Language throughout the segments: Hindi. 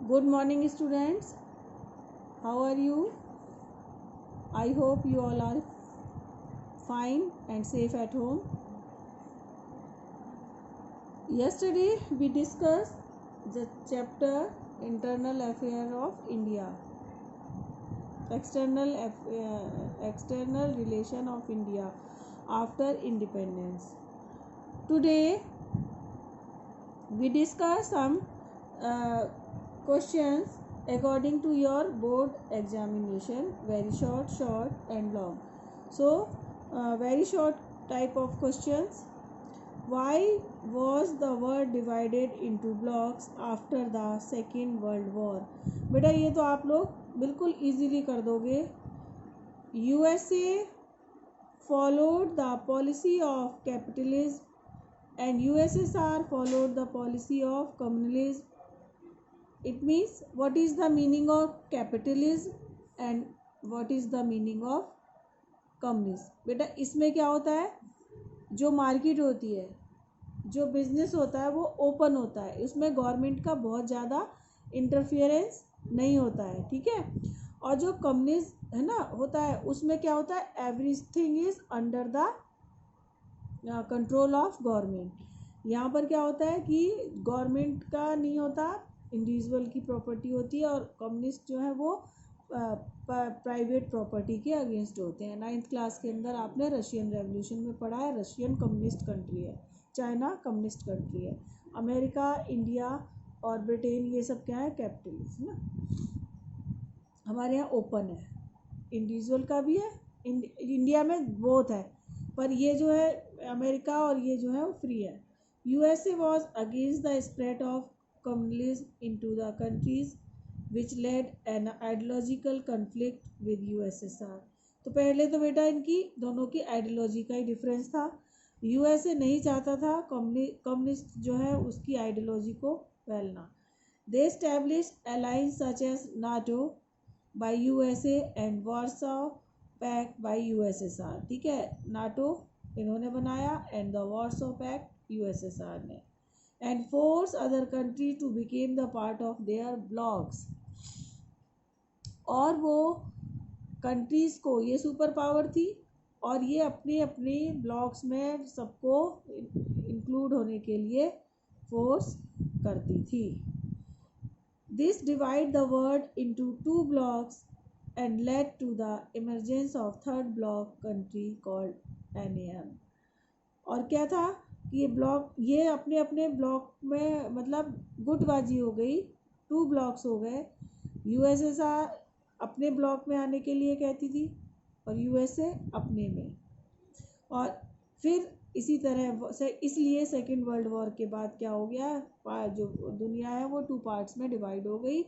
Good morning, students. How are you? I hope you all are fine and safe at home. Yesterday, we discussed the chapter Internal Affairs of India, external relation of India after independence. Today, we discuss some questions according to your board examination, very short and long. So very short type of questions. Why was the world divided into blocks after the second world war? बेटा ये तो आप लोग बिल्कुल इजीली कर दोगे. USA followed the policy of capitalism and USSR followed the policy of communism. It means what is the meaning of capitalism and what is the meaning of communism. बेटा इसमें क्या होता है, जो मार्केट होती है, जो बिजनेस होता है वो ओपन होता है, इसमें गवर्नमेंट का बहुत ज़्यादा इंटरफियरेंस नहीं होता है. ठीक है. और जो कम्युनिज्म है ना होता है उसमें क्या होता है, everything is under the control of government. यहाँ पर क्या होता है कि गवर्नमेंट का नहीं होता, इंडिविजुअल की प्रॉपर्टी होती है. और कम्युनिस्ट जो है वो प्राइवेट प्रॉपर्टी के अगेंस्ट होते हैं. 9th क्लास के अंदर आपने रशियन रेवोल्यूशन में पढ़ा है. रशियन कम्युनिस्ट कंट्री है, चाइना कम्युनिस्ट कंट्री है, अमेरिका, इंडिया और ब्रिटेन ये सब क्या है, कैपिटलिस्ट ना. हमारे यहाँ ओपन है, इंडिविजुअल का भी है, इंडिया में बोथ है, पर ये जो है अमेरिका और ये जो है वो फ्री है. USA was against the spread of communism into the countries which led an ideological conflict with USSR. तो पहले तो बेटा इनकी दोनों की आइडियोलॉजी का ही डिफरेंस था. USA नहीं चाहता था कम्युनिस्ट जो है उसकी आइडियोलॉजी को फैलना. They established alliance such as NATO by USA and Warsaw Pact by USSR. ठीक है, NATO इन्होंने बनाया and the Warsaw Pact USSR ने, and force other country to became the part of their blocks. और वो कंट्रीज़ को, ये सुपर पावर थी और ये अपने अपने ब्लॉक्स में सबको इंक्लूड होने के लिए फोर्स करती थी. This divide the world into 2 blocks and led to the emergence of third block country called NAM. और क्या था कि ये ब्लॉक, ये अपने अपने ब्लॉक में मतलब गुटबाजी हो गई, 2 ब्लॉक्स हो गए. USSR अपने ब्लॉक में आने के लिए कहती थी और USA अपने में. और फिर इसी तरह से इसलिए सेकेंड वर्ल्ड वॉर के बाद क्या हो गया, जो दुनिया है वो 2 पार्ट्स में डिवाइड हो गई.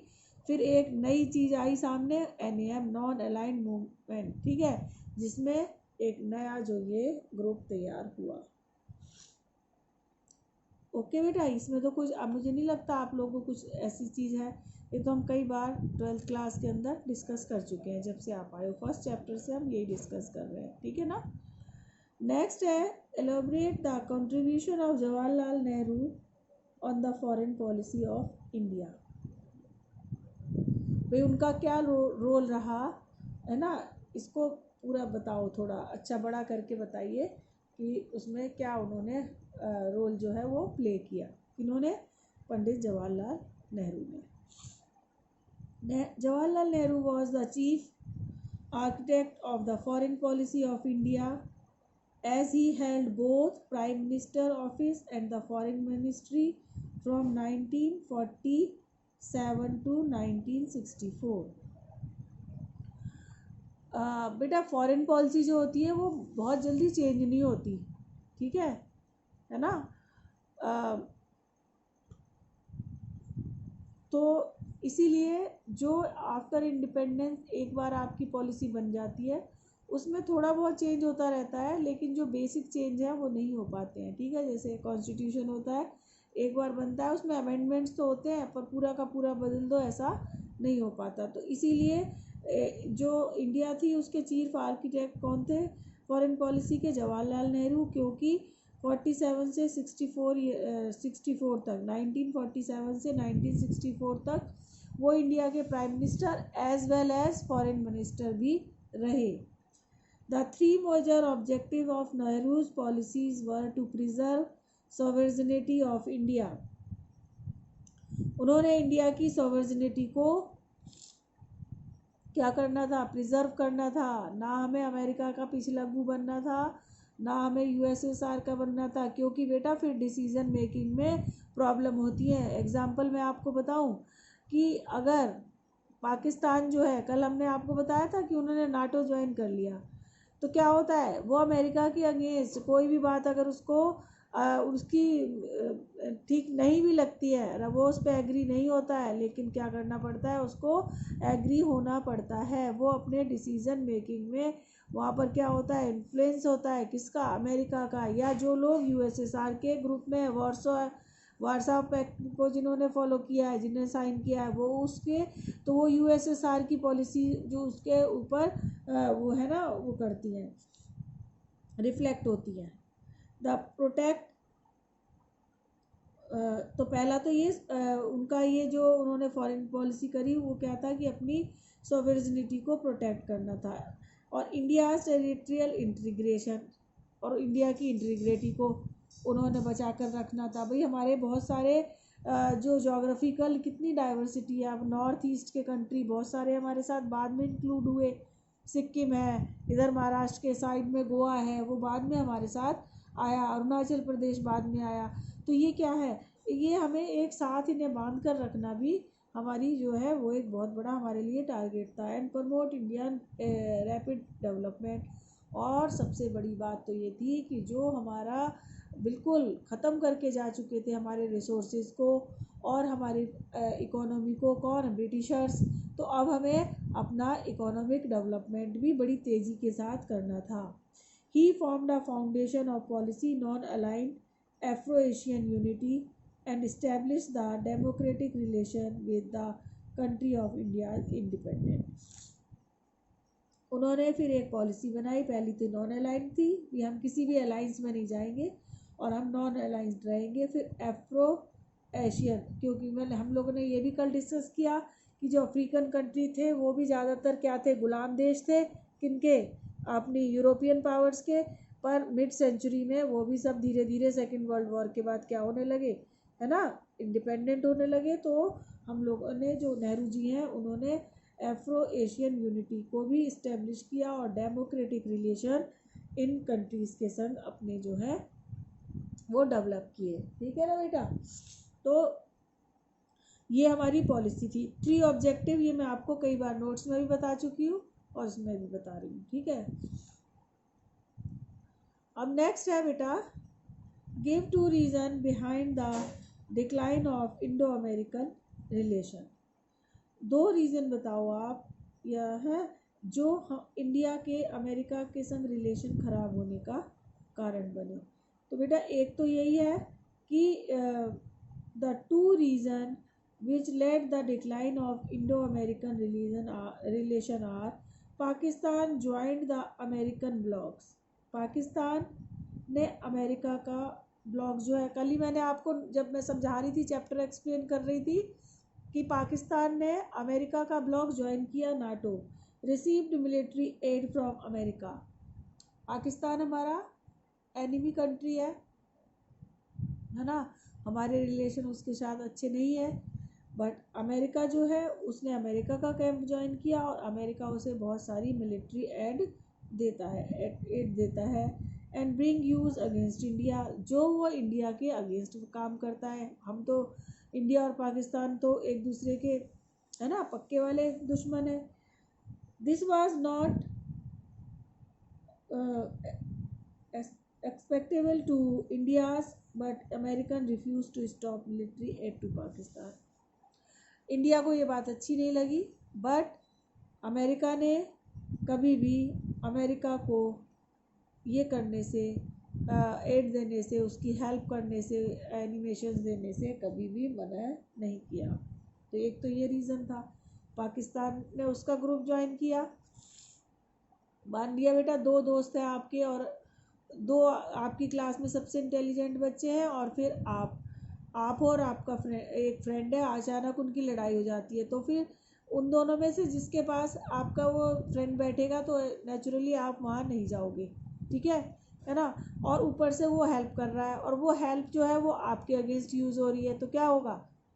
फिर एक नई चीज़ आई सामने, NAM, नॉन अलाइंड मूवमेंट. ठीक है, जिसमें एक नया जो ये ग्रुप तैयार हुआ. ओके बेटा, इसमें तो कुछ, अब मुझे नहीं लगता आप लोगों को कुछ ऐसी चीज़ है. ये तो हम कई बार 12th क्लास के अंदर डिस्कस कर चुके हैं. जब से आप आए हो फर्स्ट चैप्टर से हम यही डिस्कस कर रहे हैं. ठीक है ना. नेक्स्ट है, elaborate the contribution of Jawaharlal Nehru on the foreign policy of India. भाई उनका क्या रोल रहा है ना, इसको पूरा बताओ, थोड़ा अच्छा बड़ा करके बताइए कि उसमें क्या उन्होंने रोल जो है वो प्ले किया. इन्होंने, पंडित जवाहरलाल नेहरू ने. Jawaharlal Nehru was the chief architect of the foreign policy of India as he held both prime minister office and the foreign ministry from 1947 to 1964. बेटा फॉरेन पॉलिसी जो होती है वो बहुत जल्दी चेंज नहीं होती. ठीक है ना. तो इसीलिए जो आफ्टर इंडिपेंडेंस एक बार आपकी पॉलिसी बन जाती है उसमें थोड़ा बहुत चेंज होता रहता है, लेकिन जो बेसिक चेंज है वो नहीं हो पाते हैं. ठीक है, जैसे कॉन्स्टिट्यूशन होता है, एक बार बनता है, उसमें अमेंडमेंट्स तो होते हैं पर पूरा का पूरा बदल दो ऐसा नहीं हो पाता. तो इसीलिए जो इंडिया थी उसके चीफ आर्किटेक्ट कौन थे फॉरेन पॉलिसी के, जवाहरलाल नेहरू. क्योंकि 47 से 64 तक, 1947 से 1964 तक वो इंडिया के prime minister as well as foreign minister भी रहे। The three major objective of Nehru's policies were to preserve sovereignty of India. उन्होंने इंडिया की सॉवरेनिटी को क्या करना था, प्रिजर्व करना था। ना हमें अमेरिका का पिछलग्गू बनना था, ना हमें यूएसएसआर का बनना था, क्योंकि बेटा फिर डिसीजन मेकिंग में प्रॉब्लम होती है। एग्जाम्पल मैं आपको बताऊं कि अगर पाकिस्तान जो है, कल हमने आपको बताया था कि उन्होंने नाटो ज्वाइन कर लिया, तो क्या होता है, वो अमेरिका के अगेंस्ट कोई भी बात अगर उसको उसकी ठीक नहीं भी लगती है, वो उस पर एग्री नहीं होता है, लेकिन क्या करना पड़ता है, उसको एग्री होना पड़ता है। वो अपने डिसीजन मेकिंग में वहाँ पर क्या होता है, इन्फ्लुएंस होता है किसका, अमेरिका का, या जो लोग यूएसएसआर के ग्रुप में वार्सा पैक्ट को जिन्होंने फॉलो किया है, जिन्हें साइन किया है, वो उसके, तो वो यूएसएसआर की पॉलिसी जो उसके ऊपर वो है ना, वो करती हैं, रिफ्लेक्ट होती हैं। द प्रोटेक्ट, तो पहला तो ये उनका ये जो उन्होंने फॉरेन पॉलिसी करी वो क्या था कि अपनी सॉवरेनिटी को प्रोटेक्ट करना था, और इंडिया टेरिटोरियल इंटीग्रेशन, और इंडिया की इंटीग्रिटी को उन्होंने बचा कर रखना था। भाई हमारे बहुत सारे जो जोग्राफिकल कितनी डाइवर्सिटी है, अब नॉर्थ ईस्ट के कंट्री बहुत सारे हमारे साथ बाद में इंक्लूड हुए, सिक्किम है, इधर महाराष्ट्र के साइड में गोवा है, वो बाद में हमारे साथ आया, अरुणाचल प्रदेश बाद में आया। तो ये क्या है, ये हमें एक साथ इन्हें बांध कर रखना भी हमारी जो है वो एक बहुत बड़ा हमारे लिए टारगेट था। And promote Indian rapid development, और सबसे बड़ी बात तो ये थी कि जो हमारा बिल्कुल ख़त्म करके जा चुके थे हमारे रिसोर्सेज को और हमारी इकोनॉमी को, कौन, ब्रिटिशर्स, तो अब हमें अपना इकोनॉमिक डेवलपमेंट भी बड़ी तेज़ी के साथ करना था। He formed a foundation of policy non aligned Afro-Asian unity and established the democratic relation with the country of India's independence। उन्होंने फिर एक पॉलिसी बनाई, पहली तो नॉन अलाइंड थी कि हम किसी भी अलाइंस में नहीं जाएंगे और हम नॉन अलाइंस रहेंगे। फिर एफ्रो एशियन, क्योंकि मैंने हम लोगों ने ये भी कल डिस्कस किया कि जो अफ्रीकन कंट्री थे वो भी ज़्यादातर क्या थे, गुलाम देश थे, किनके, अपनी यूरोपियन पावर्स के। पर मिड सेंचुरी में वो भी सब धीरे धीरे सेकेंड वर्ल्ड वॉर के बाद क्या होने लगे, है ना, इंडिपेंडेंट होने लगे। तो हम लोगों ने, जो नेहरू जी हैं, उन्होंने एफ्रो एशियन यूनिटी को भी इस्टेब्लिश किया और डेमोक्रेटिक रिलेशन इन कंट्रीज़ के संग अपने जो है वो डेवलप किए। ठीक है ना बेटा, तो ये हमारी पॉलिसी थी। थ्री ऑब्जेक्टिव ये मैं आपको कई बार नोट्स में भी बता चुकी हूँ और इसमें भी बता रही हूँ। ठीक है, अब नेक्स्ट है बेटा, give two reason behind the decline of Indo American relation. दो रीज़न बताओ आप, यह है जो इंडिया के अमेरिका के संग रिलेशन ख़राब होने का कारण बने। तो बेटा एक तो यही है कि the two reason which led the decline of Indo American relation are, Pakistan joined the American blocks. Pakistan ने अमेरिका का ब्लॉक जो है, कल ही मैंने आपको जब मैं समझा रही थी, चैप्टर एक्सप्लेन कर रही थी कि पाकिस्तान ने अमेरिका का ब्लॉक ज्वाइन किया, NATO, received military add from America. Pakistan हमारा एनिमी कंट्री है ना, हमारे रिलेशन उसके साथ अच्छे नहीं है, बट अमेरिका जो है उसने अमेरिका का कैंप ज्वाइन किया और अमेरिका उसे बहुत सारी मिलिट्री एड देता है and bring use against India, जो वो इंडिया के अगेंस्ट काम करता है। हम तो इंडिया और पाकिस्तान तो एक दूसरे के, है ना, पक्के वाले दुश्मन है। This was not expectable to India's but American refuse to stop military aid to Pakistan. India को ये बात अच्छी नहीं लगी, बट अमेरिका ने कभी भी अमेरिका को ये करने से, एड देने से, उसकी हेल्प करने से, एनिमेशन देने से कभी भी मना नहीं किया। तो एक तो ये रीज़न था। पाकिस्तान ने उसका ग्रुप ज्वाइन किया, मान लिया बेटा दो दोस्त हैं आपके और दो आपकी क्लास में सबसे इंटेलिजेंट बच्चे हैं और फिर आप आप और आपका एक फ्रेंड है, अचानक उनकी लड़ाई हो जाती है, तो फिर उन दोनों में से जिसके पास आपका वो फ्रेंड बैठेगा तो नेचुरली आप वहाँ नहीं जाओगे, ठीक है ना। और ऊपर से वो हेल्प कर रहा है और वो हेल्प जो है वो आपके अगेंस्ट यूज़ हो रही है, तो क्या होगा,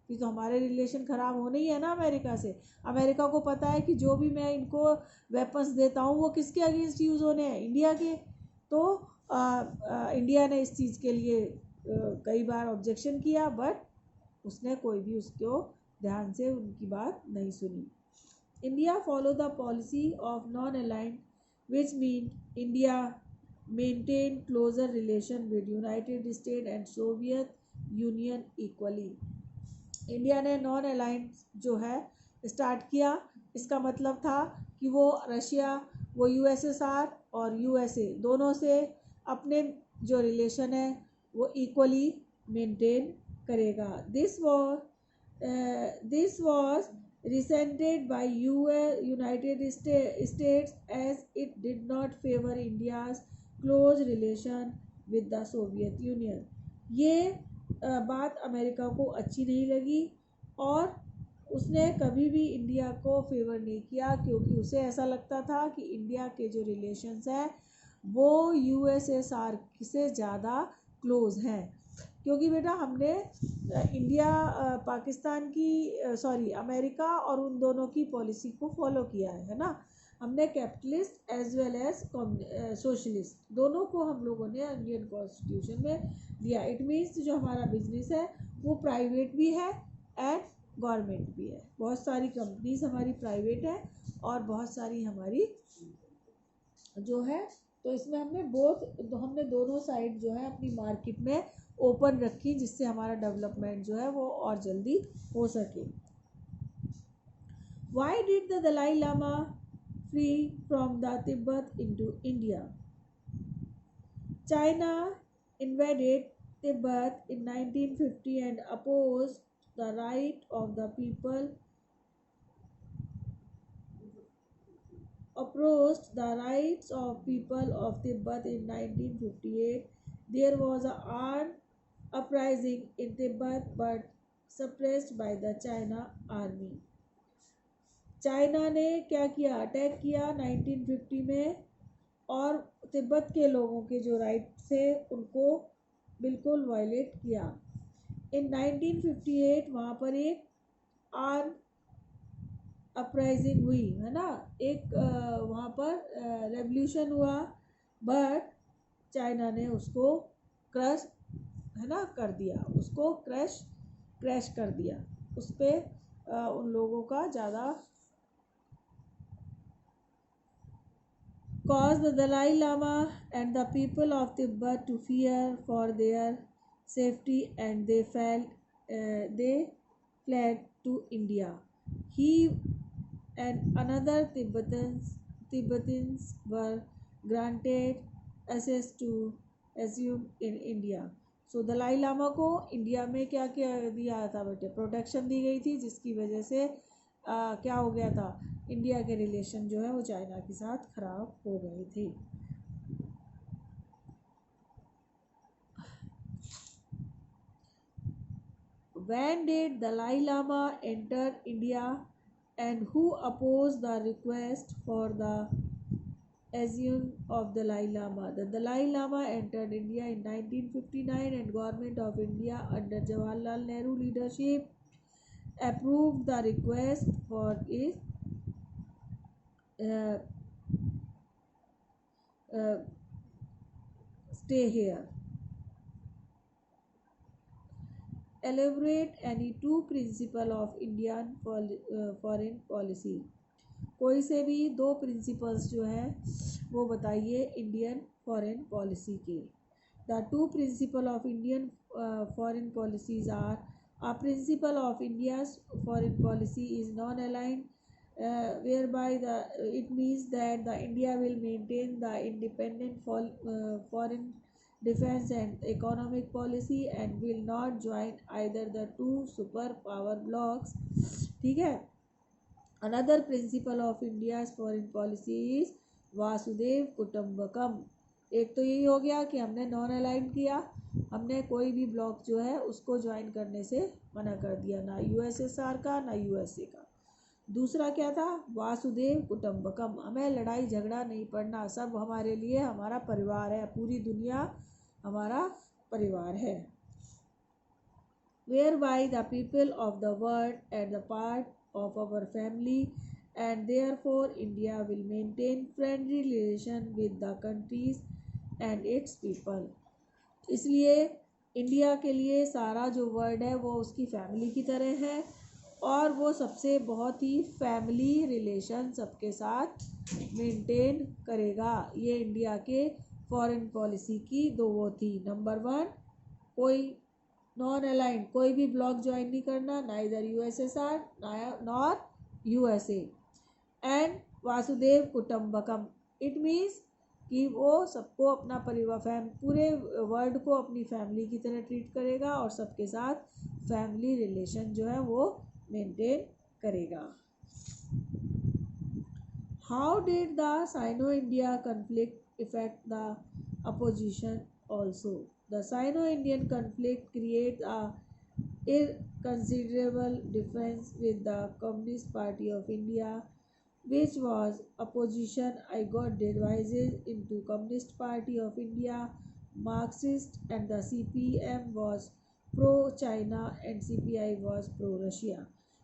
ये तो हमारे रिलेशन ख़राब होने ही है ना अमेरिका से। अमेरिका को पता है कि जो भी मैं इनको वेपन्स देता हूँ वो किसके अगेंस्ट यूज़ होने हैं, इंडिया के। तो इंडिया ने इस चीज़ के लिए कई बार ऑब्जेक्शन किया, बट उसने कोई भी उसको ध्यान से उनकी बात नहीं सुनी। India follow the policy of non aligned, which mean India maintain closer relation with United State and Soviet Union equally. India ने नॉन अलाइंस जो है स्टार्ट किया। इसका मतलब था कि वो रशिया, वो यूएसएसआर और यूएसए दोनों से अपने जो रिलेशन है वो इक्वली मेंटेन करेगा। This was resented by United States as it did not favor India's close relation with the Soviet Union। ये बात अमेरिका को अच्छी नहीं लगी और उसने कभी भी इंडिया को फेवर नहीं किया, क्योंकि उसे ऐसा लगता था कि इंडिया के जो रिलेशंस हैं वो यूएसएसआर से ज़्यादा क्लोज हैं। क्योंकि बेटा हमने इंडिया पाकिस्तान की अमेरिका और उन दोनों की पॉलिसी को फॉलो किया है ना। हमने capitalist as well as socialist दोनों को हम लोगों ने इंडियन कॉन्स्टिट्यूशन में दिया। इट मीन्स जो हमारा बिजनेस है वो प्राइवेट भी है एंड गवर्नमेंट भी है। बहुत सारी कंपनीज हमारी प्राइवेट है और बहुत सारी हमारी जो है, तो इसमें हमने दोनों साइड जो है अपनी मार्केट में ओपन रखी, जिससे हमारा डेवलपमेंट जो है वो और जल्दी हो सके। Why did the Dalai Lama free from the Tibet into India? China invaded Tibet in 1950 and opposed the right of the people approached the rights of people of Tibet in 1958. There was an armed uprising in Tibet but suppressed by the China army. China ने क्या किया, अटैक किया 1950 में और तिब्बत के लोगों के जो राइट थे उनको बिल्कुल वायलेट किया। इन 1958 वहाँ पर एक आर्म अपराइजिंग हुई है ना, एक वहाँ पर रेवोल्यूशन हुआ, बट चाइना ने उसको क्रश है ना कर दिया, उसको क्रैश कर दिया, उस पर उन लोगों का ज़्यादा caused the Dalai Lama and the people of Tibet to fear for their safety, and they fled to India. He and another Tibetans were granted access to asylum in India. सो दलाई लामा को इंडिया में क्या क्या दिया था बेटे, प्रोटेक्शन दी गई थी, जिसकी वजह से क्या हो गया था, इंडिया के रिलेशन जो है वो चाइना के साथ खराब हो गए थे। When did Dalai Lama enter India and who opposed the request for the asylum of Dalai Lama? The Dalai Lama entered India in 1959 and government of India under Jawaharlal Nehru leadership approved the request for his stay here. Elaborate any two principle of Indian foreign policy. कोई से भी दो प्रिंसिपल्स जो हैं वो बताइए इंडियन फॉरेन पॉलिसी के। The two principle of Indian foreign policies are, a principle of India's foreign policy is non-aligned, whereby it means that the India will maintain the independent foreign defense and economic policy and will not join either the two superpower blocks, ठीक है। Another principle of India's foreign policy is Vasudev Kutumbakam, एक तो यही हो गया कि हमने नॉन अलाइन किया, हमने कोई भी ब्लॉक जो है उसको ज्वाइन करने से मना कर दिया, ना यूएसएसआर का ना यूएसए का। दूसरा क्या था, वासुदेव कुटुंबकम, हमें लड़ाई झगड़ा नहीं पड़ना, सब हमारे लिए हमारा परिवार है, पूरी दुनिया हमारा परिवार है। Whereby the people of the world are the part of our family, and therefore India will maintain friendly relation with the countries and its people। इसलिए इंडिया के लिए सारा जो वर्ड है वो उसकी फैमिली की तरह है, और वो सबसे बहुत ही फैमिली रिलेशन सबके साथ मेंटेन करेगा। ये इंडिया के फॉरेन पॉलिसी की दो वो थी। नंबर 1, कोई नॉन अलाइन, कोई भी ब्लॉक ज्वाइन नहीं करना, neither USSR nor USA. And वासुदेव कुटुंबकम, इट मीन्स कि वो सबको अपना परिवार पूरे वर्ल्ड को अपनी फैमिली की तरह ट्रीट करेगा और सबके साथ फैमिली रिलेशन जो है वो मेंटेन करेगा। How did the Sino India conflict effect the opposition also? The Sino-Indian conflict created a considerable difference with the Communist Party of India, which was opposition. I got divided into Communist Party of India, Marxist, and the CPM was pro-China and CPI was pro-Russia।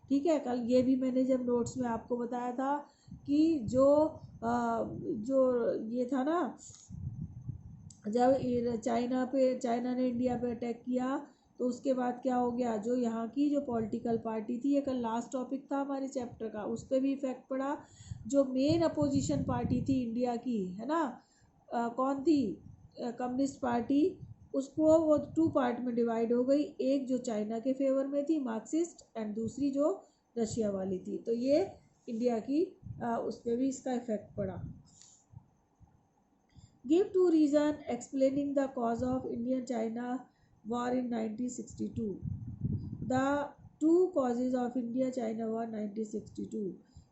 ठीक है, कल ये भी मैंने जब नोट्स में आपको बताया था कि जो ये था ना, जब चाइना ने इंडिया पे अटैक किया तो उसके बाद क्या हो गया, जो यहाँ की जो पॉलिटिकल पार्टी थी, ये कल लास्ट टॉपिक था हमारे चैप्टर का, उस पर भी इफेक्ट पड़ा। जो मेन अपोजिशन पार्टी थी इंडिया की, है ना, कौन थी, कम्युनिस्ट पार्टी, उसको वो 2 पार्ट में डिवाइड हो गई। एक जो चाइना के फेवर में थी, मार्क्सिस्ट, एंड दूसरी जो रशिया वाली थी। तो ये इंडिया की उस पर भी इसका इफेक्ट पड़ा। Give 2 reasons explaining the cause of Indian-China war in 1962. The 2 causes of India-China war 1962.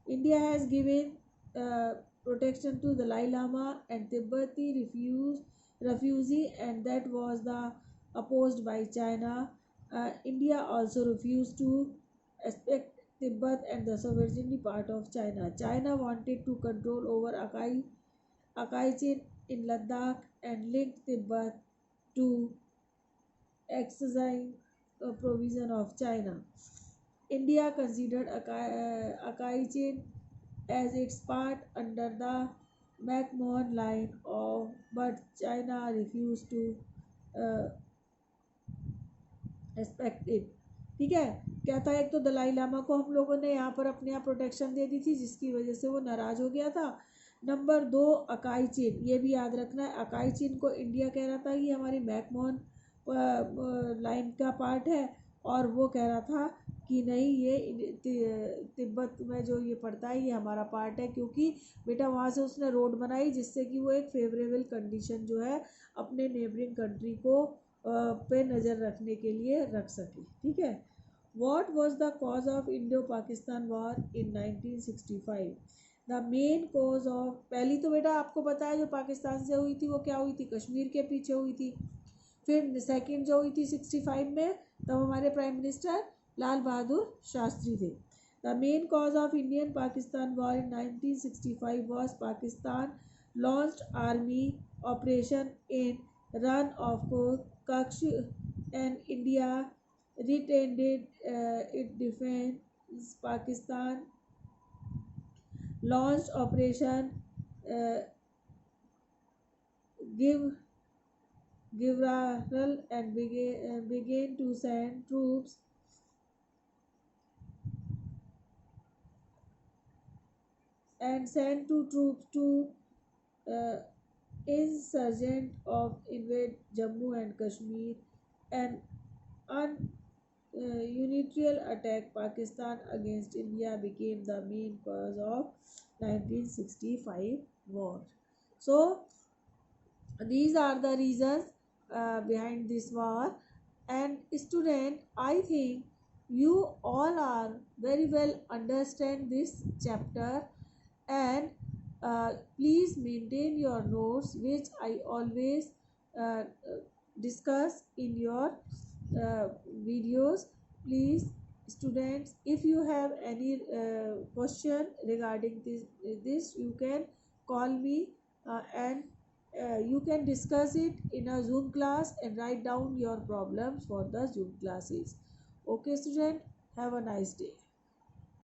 India has given protection to Dalai Lama and Tibbeti refugee, and that was opposed by China. India also refused to respect Tibet and the sovereignty part of China. China wanted to control over Akai Chin in Ladakh and linked Tibet to exercise provision of China. India considered Akai Chin as its part under the McMahon line but China refused to respect it। ठीक है, क्या था, एक तो दलाई लामा को हम लोगों ने यहाँ पर अपने यहाँ प्रोटेक्शन दे दी थी जिसकी वजह से वो नाराज हो गया था। नंबर 2, अकाई चीन, ये भी याद रखना है, अकाई चीन को इंडिया कह रहा था कि हमारी मैकमोहन लाइन का पार्ट है, और वो कह रहा था कि नहीं, ये तिब्बत में जो ये पड़ता है ये हमारा पार्ट है, क्योंकि बेटा वहाँ से उसने रोड बनाई जिससे कि वो एक फेवरेबल कंडीशन जो है अपने नेबरिंग कंट्री को पे नज़र रखने के लिए रख सके। ठीक है। What was the cause of Indo-Pakistan war in 1965? The main cause of, पहली तो बेटा आपको पता है जो पाकिस्तान से हुई थी वो क्या हुई थी, कश्मीर के पीछे हुई थी। फिर सेकंड जो हुई थी 65 में, तब हमारे प्राइम मिनिस्टर लाल बहादुर शास्त्री थे। The main cause of Indian Pakistan war in 1965 was Pakistan launched army operation in run of Kutch and India retained it defense। Pakistan launched Operation Gibraltar and began to send troops to insurgent of invade Jammu and Kashmir, and unilateral attack Pakistan against India became the main cause of 1965 war. So these are the reasons behind this war. And student, I think you all are very well understand this chapter, and Please maintain your notes, which I always uh, discuss in your videos. Please, students, if you have any question regarding this you can call me, and you can discuss it in a Zoom class and write down your problems for the Zoom classes. Okay, student, have a nice day.